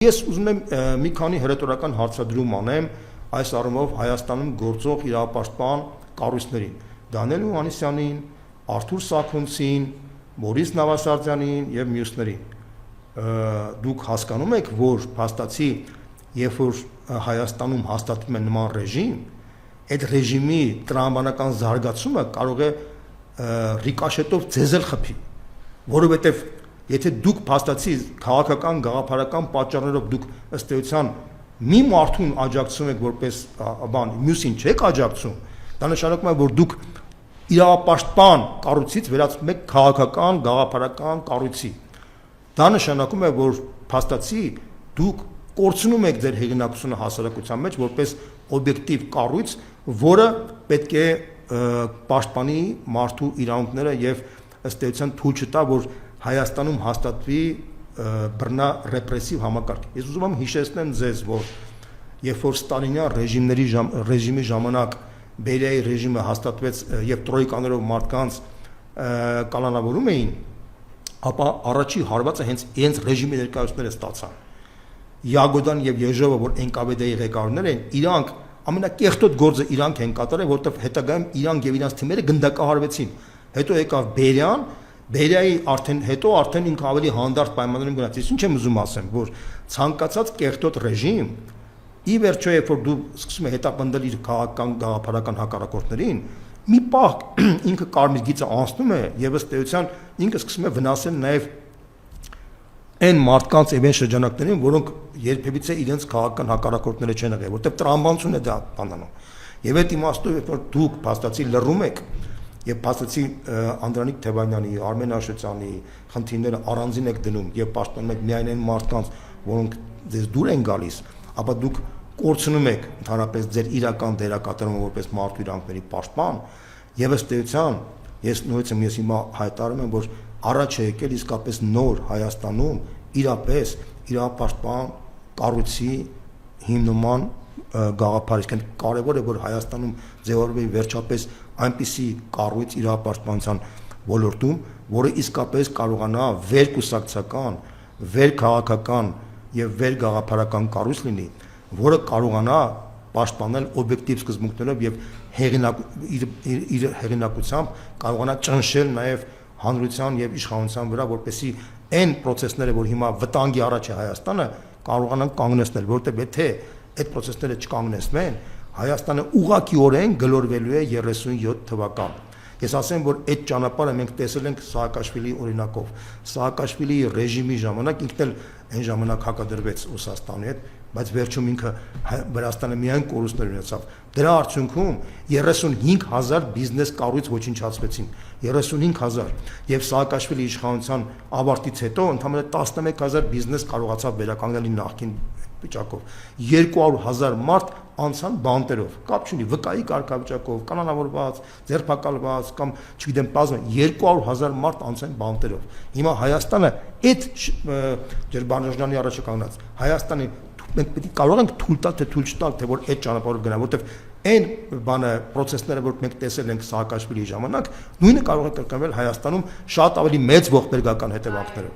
Ես ուզում եմ մի քանի հրետորական հարցադրում անեմ այս առումով Հայաստանում գործող իրավապաշտպան կառույցներին Դանիել Հովհաննիսյանին, Արթուր Սաքունցին, Մորիս Նավասարդյանին եւ մյուսներին դուք հասկանում եք, որ փաստացի երբ որ Հայաստանում հաստատվում է նման ռեժիմ, այդ ռեժիմի տրամաբանական զարգացումը կարող է ռիկաշետով ձեզ էլ խփի, որովհետեւ եթե դուք փաստացի քաղաքական գաղափարական պատճառներով դուք ըստ էության մի մարդուն աջակցում եք որպես բան, մյուսին չեք աջակցում, դա նշանակում է, որ դուք իրավապաշտպան կառույցից վերածվում եք քաղաքական գաղափարական կառույցի։ Դա նշանակում է, որ փաստացի դուք կորցնում եք ձեր հեղինակությունը հասարակության մեջ որպես օբյեկտիվ կառույց, որը պետք է պաշտպանի մարդու իրավունքները եւ ըստ էության թույլ չտա, որ Հայաստանում հաստատվի բռնա ռեպրեսիվ համակարգ։ Ես ուզում եմ հիշեցնեմ ձեզ, որ երբ որ Ստալինյան ռեժիմի ժամանակ Բերիայի ռեժիմը հաստատվեց եւ տրոյկաներով մարդկանց կալանավորում էին, ապա առաջի հարվածը հենց ռեժիմի ներկայացուցիչները ստացան։ Յագոդան եւ Եժովը, որ ՆԿՎԴ-ի ղեկավարներ են, իրանք ամենակեղտոտ գործը իրանք են կատարել, որտեղ հետագայում իրանք եւ իրանք թիմերը գնդակահարվեցին։ Հետո եկավ Բերիան, Բերիայի հետո արդեն ինքը ավելի հանդարտ պայմաններում գնաց։ Ես ինչ եմ ուզում ասեմ, որ ցանկացած կեղտոտ ռեժիմ ի վերջո երբ որ դու սկսում ես հետապնդել իր քաղաքական գաղափարական հակառակորդներին, մի պահ ինքը կարմիր գիծը անցնում է եւ ըստ էության ինքը սկսում է վնասել նաեւ այն մարդկանց եւ այն շրջանակներին, որոնք երբևիցե իրենց քաղաքական հակառակորդները չեն եղել, որտեղ տրամաբանություն է դա բանանում։ Եվ այդ իմաստով երբ որ դուք փաստացի լռում եք եւ փաստացի Անդրանիկ Թևանյանի, Արմեն Աշոտյանի խնդիրները առանձին եք դնում եւ պաշտպանում եք միայն այն մարդկանց, որոնք ձեզ դուր են գալիս, ապա դուք կորցնում եք ընդհանրապես ձեր իրական դերակատարումը որպես մարդու իրավունքների պաշտպան եւ ըստ էության ես նույնիսկ հիմա հայտարարում եմ, որ առաջ է եկել իսկապես նոր Հայաստանում իրապես իրավապաշտպան կառույցի հիմնման գաղափար, իսկ կարևոր է, որ Հայաստանում ձևավորվի վերջապես այնպիսի կառույց իրավապաշտպանության ոլորտում, որը իսկապես կարողանա վերկուսակցական, վերքաղաքական եւ վերգաղափարական կառույց լինի, որը կարողանա պաշտպանել օբյեկտիվ սկզբունքներով եւ իր հեղինակությամբ կարողանա ճնշել նաեւ հանրության եւ իշխանության վրա, որպեսզի այն process-ները, որ հիմա վտանգի առաջ է Հայաստանը, կարողանան կանգնեցնել, որտեղ եթե այդ process-ները չկանգնեցնեն, Հայաստանը ուղղակիորեն գլորվելու է 37 թվական։ Ես ասեմ, որ այդ ճանապարհը մենք տեսել ենք Սաակաշվիլի օրինակով։ Սաակաշվիլի ռեժիմի ժամանակ ինքն էլ այն ժամանակ հակադրվեց Ռուսաստանի հետ, բայց վերջում ինքը Վրաստանը միայն կորուստներ ունեցավ։ Դրա արդյունքում 35000 բիզնես կառույց ոչնչացվեցին, 35000 եւ Սաակաշվիլի իշխանության ավարտից հետո ընդամենը 11000 բիզնես կարողացավ վերականգնել նախկին վիճակով։ 200,000 մարդ անցան բանտերով, կապ չունի վկայի կարգավիճակով, կանոնավորված, ձերբակալված կամ չգիտեմ, 200,000 մարդ անցան բանտերով։ Հիմա Հայաստանը այդ Ջերբանժյանի առաջ կանգնած Հայաստանի մենք պետք է կարող ենք թույլ տալ, թե թույլ չտալ, թե որ այդ ճանապարհով գնա, որովհետև այն բանը process-ները, որ մենք տեսել ենք Սաակաշվիլի ժամանակ, նույնը կարող է կրկնվել Հայաստանում շատ ավելի մեծ ողբերգական հետևանքներով։